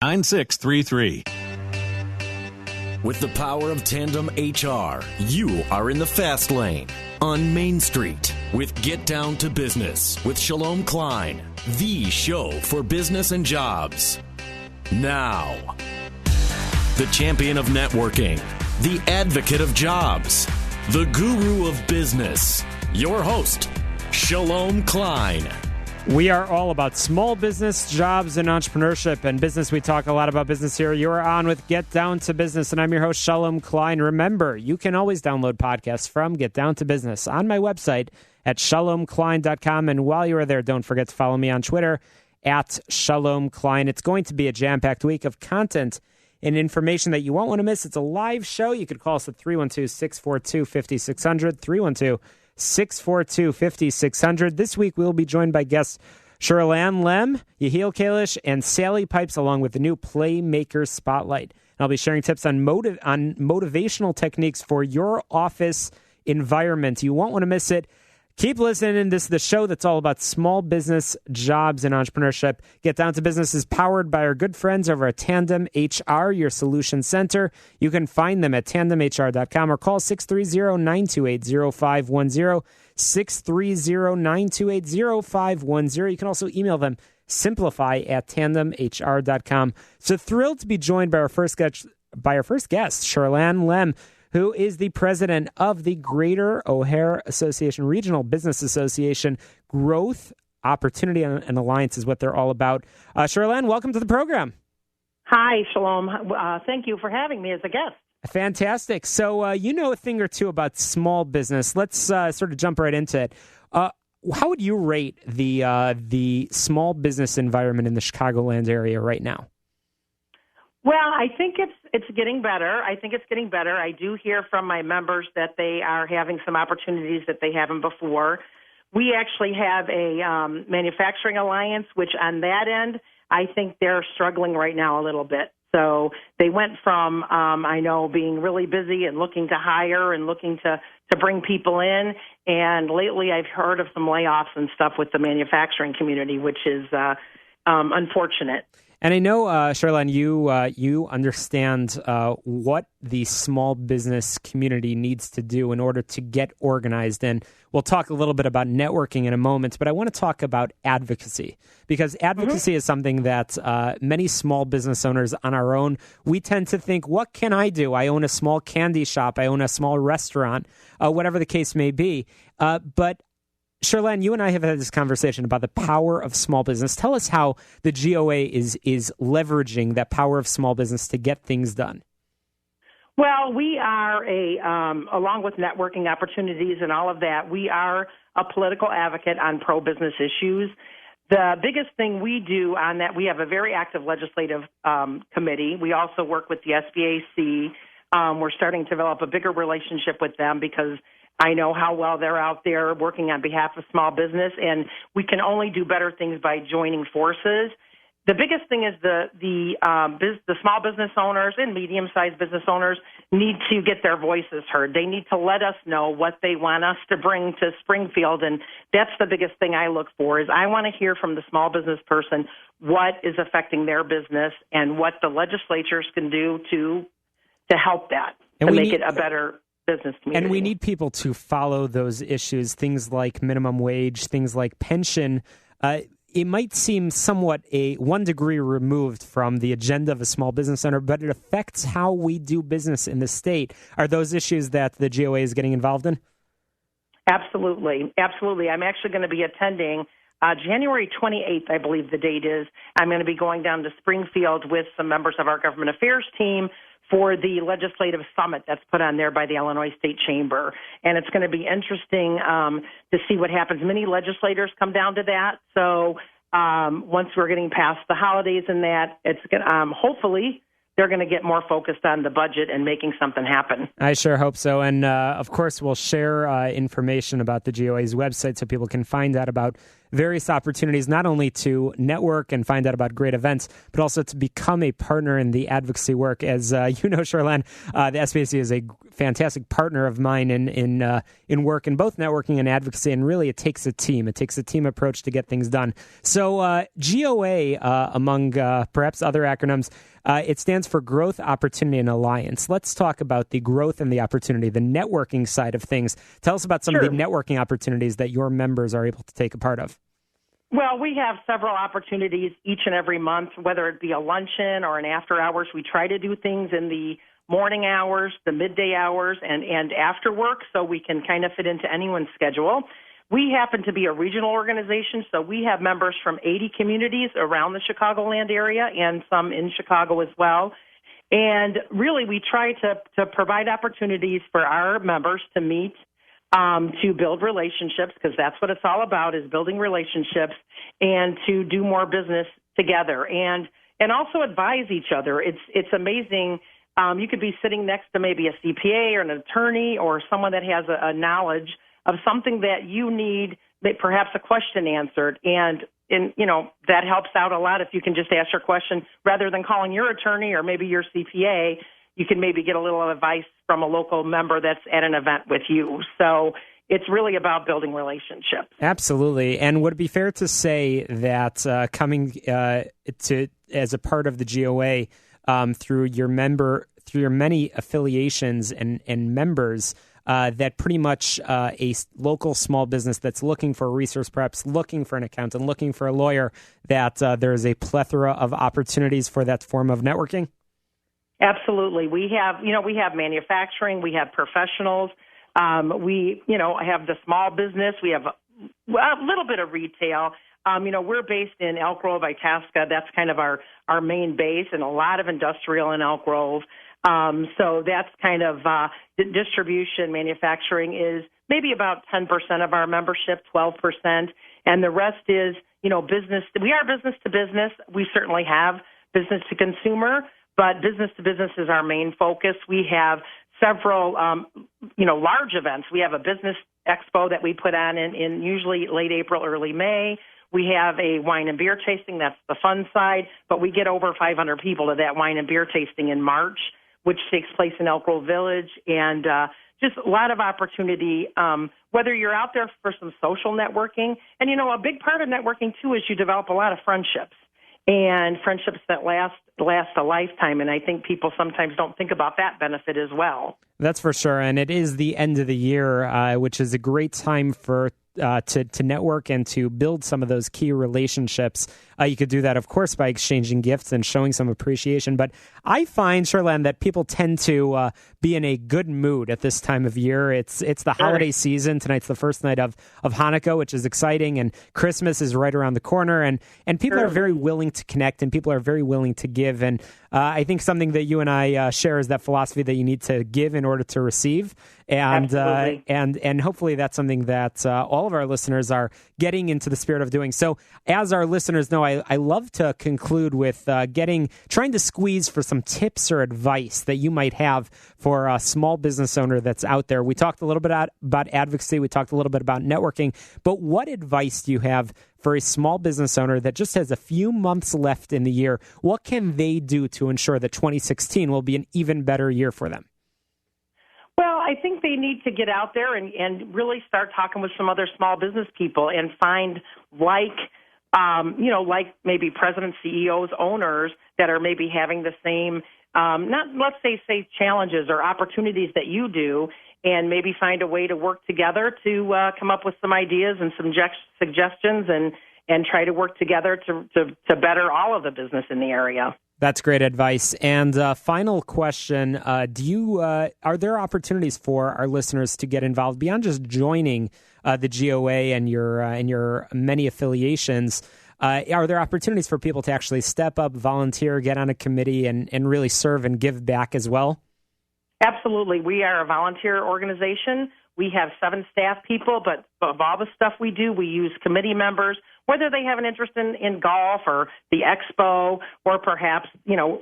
9633. With the power of Tandem HR, you are in the fast lane on Main Street with Get Down to Business with Shalom Klein, the show for business and jobs. Now, the champion of networking, the advocate of jobs, the guru of business, your host, Shalom Klein. We are all about small business, jobs, and entrepreneurship. And business, we talk a lot about business here. You are on with Get Down to Business, and I'm your host, Shalom Klein. Remember, you can always download podcasts from Get Down to Business on my website at shalomklein.com. And while you are there, don't forget to follow me on Twitter at Shalom Klein. It's going to be a jam-packed week of content and information that you won't want to miss. It's a live show. You could call us at 312-642-5600, 312-642-5600. This week, we'll be joined by guests Shirlanne Lemm, Yehiel Kalish, and Sally Pipes, along with the new Playmaker Spotlight. And I'll be sharing tips on motivational techniques for your office environment. You won't want to miss it. Keep listening. This is the show that's all about small business, jobs, and entrepreneurship. Get Down to Business is powered by our good friends over at Tandem HR, your solution center. You can find them at tandemhr.com or call 630-928-0510, 630-928-0510. You can also email them, simplify@tandemhr.com. So thrilled to be joined by our first guest, Shirlanne Lemm, who is the president of the Greater O'Hare Association, Regional Business Association. Growth, opportunity, and alliance is what they're all about. Shirlanne, welcome to the program. Hi, Shalom. Thank you for having me as a guest. Fantastic. So you know a thing or two about small business. Let's sort of jump right into it. How would you rate the small business environment in the Chicagoland area right now? Well, I think it's getting better. I do hear from my members that they are having some opportunities that they haven't before. We actually have a manufacturing alliance, which on that end, I think they're struggling right now a little bit. So they went from, I know, being really busy and looking to hire and looking to bring people in. And lately I've heard of some layoffs and stuff with the manufacturing community, which is unfortunate. And I know, Shirlanne, you understand what the small business community needs to do in order to get organized. And we'll talk a little bit about networking in a moment, but I want to talk about advocacy, because advocacy is something that many small business owners on our own, we tend to think, what can I do? I own a small candy shop. I own a small restaurant, whatever the case may be. But Shirlanne, you and I have had this conversation about the power of small business. Tell us how the GOA is leveraging that power of small business to get things done. Well, we are along with networking opportunities and all of that, we are a political advocate on pro-business issues. The biggest thing we do on that, we have a very active legislative committee. We also work with the SBAC. We're starting to develop a bigger relationship with them because I know how well they're out there working on behalf of small business, and we can only do better things by joining forces. The biggest thing is the small business owners and medium-sized business owners need to get their voices heard. They need to let us know what they want us to bring to Springfield, and that's the biggest thing I look for is I want to hear from the small business person what is affecting their business and what the legislatures can do to help that, to make it a better business community. And we need people to follow those issues, things like minimum wage, things like pension. It might seem somewhat 1 degree removed from the agenda of a small business owner, but it affects how we do business in the state. Are those issues that the GOA is getting involved in? Absolutely. Absolutely. I'm actually going to be attending January 28th, I believe the date is. I'm going to be going down to Springfield with some members of our government affairs team for the legislative summit that's put on there by the Illinois State Chamber. And it's going to be interesting to see what happens. Many legislators come down to that. So once we're getting past the holidays and that, it's hopefully they're going to get more focused on the budget and making something happen. I sure hope so. And, of course, we'll share information about the GOA's website so people can find out about various opportunities, not only to network and find out about great events, but also to become a partner in the advocacy work. As you know, Shirlanne, the SBAC is a fantastic partner of mine in work in both networking and advocacy, and really it takes a team. It takes a team approach to get things done. So GOA, among perhaps other acronyms, it stands for Growth, Opportunity, and Alliance. Let's talk about the growth and the opportunity, the networking side of things. Tell us about some of the networking opportunities that your members are able to take a part of. Well, we have several opportunities each and every month, whether it be a luncheon or an after hours. We try to do things in the morning hours, the midday hours, and after work, so we can kind of fit into anyone's schedule. We happen to be a regional organization, so we have members from 80 communities around the Chicagoland area and some in Chicago as well. And really, we try to provide opportunities for our members to meet, to build relationships, because that's what it's all about, is building relationships, and to do more business together, and also advise each other. It's amazing. You could be sitting next to maybe a CPA or an attorney or someone that has a knowledge of something that you need, perhaps a question answered, and that helps out a lot if you can just ask your question rather than calling your attorney or maybe your CPA. You can maybe get a little advice from a local member that's at an event with you. So it's really about building relationships. Absolutely. And would it be fair to say that coming as a part of the GOA through your many affiliations and members, that pretty much a local small business that's looking for a resource, perhaps looking for an accountant, looking for a lawyer, that there is a plethora of opportunities for that form of networking? Absolutely. We have manufacturing, we have professionals, we have the small business, we have a little bit of retail. We're based in Elk Grove, Itasca. That's kind of our main base, and a lot of industrial in Elk Grove. So that's kind of distribution. Manufacturing is maybe about 10% of our membership, 12%, and the rest is, business. We are business to business. We certainly have business to consumer, but business to business is our main focus. We have several, large events. We have a business expo that we put on in usually late April, early May. We have a wine and beer tasting. That's the fun side, but we get over 500 people to that wine and beer tasting in March, which takes place in Elk Grove Village, and just a lot of opportunity, whether you're out there for some social networking. And, a big part of networking, too, is you develop a lot of friendships, and friendships that last a lifetime. And I think people sometimes don't think about that benefit as well. That's for sure. And it is the end of the year, which is a great time to network and to build some of those key relationships. You could do that, of course, by exchanging gifts and showing some appreciation. But I find, Shirlanne, that people tend to be in a good mood at this time of year. It's the holiday season. Tonight's the first night of Hanukkah, which is exciting, and Christmas is right around the corner. And people are very willing to connect, and people are very willing to give. And I think something that you and I share is that philosophy that you need to give in order to receive. And hopefully that's something that all of our listeners are getting into the spirit of doing. So as our listeners know, I love to conclude with trying to squeeze for some tips or advice that you might have for a small business owner that's out there. We talked a little bit about advocacy. We talked a little bit about networking. But what advice do you have for a small business owner that just has a few months left in the year? What can they do to ensure that 2016 will be an even better year for them? Well, I think they need to get out there and really start talking with some other small business people and find like maybe presidents, CEOs, owners that are maybe having the same, say challenges or opportunities that you do, and maybe find a way to work together to come up with some ideas and some suggestions and try to work together to better all of the business in the area. That's great advice. And final question, are there opportunities for our listeners to get involved beyond just joining the GOA and your many affiliations? Are there opportunities for people to actually step up, volunteer, get on a committee, and really serve and give back as well? Absolutely. We are a volunteer organization. We have 7 staff people, but of all the stuff we do, we use committee members, whether they have an interest in golf or the expo, or perhaps,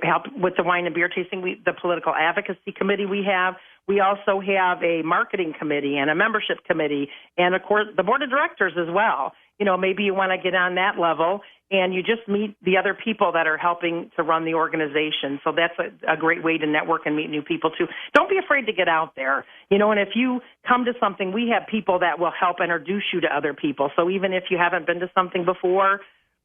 help with the wine and beer tasting, the political advocacy committee we have. We also have a marketing committee and a membership committee and, of course, the board of directors as well. maybe you want to get on that level, and you just meet the other people that are helping to run the organization. So that's a great way to network and meet new people, too. Don't be afraid to get out there. And if you come to something, we have people that will help introduce you to other people. So even if you haven't been to something before,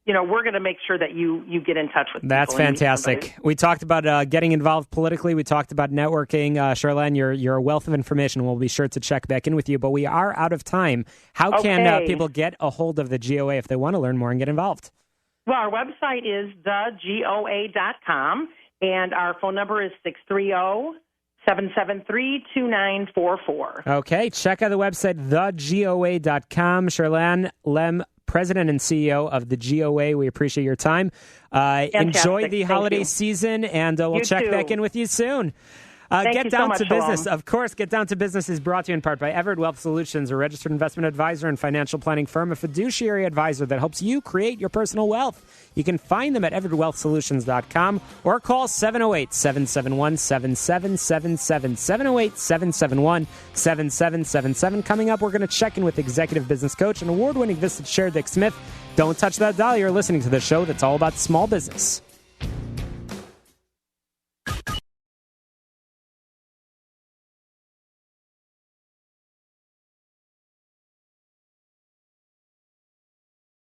we're going to make sure that you get in touch with people. That's fantastic. We talked about getting involved politically. We talked about networking. Shirlanne, you're a wealth of information. We'll be sure to check back in with you. But we are out of time. How can people get a hold of the GOA if they want to learn more and get involved? Well, our website is thegoa.com, and our phone number is 630-773-2944. Okay, check out the website, thegoa.com. Shirlanne Lemm, President and CEO of the GOA. We appreciate your time. Enjoy the holiday season, and we'll check back in with you soon. Get Down to Business. Of course, Get Down to Business is brought to you in part by Everett Wealth Solutions, a registered investment advisor and financial planning firm, a fiduciary advisor that helps you create your personal wealth. You can find them at everettwealthsolutions.com or call 708-771-7777, 708-771-7777. Coming up, we're going to check in with executive business coach and award-winning Visit Chair Dick Smith. Don't touch that dial. You're listening to the show that's all about small business.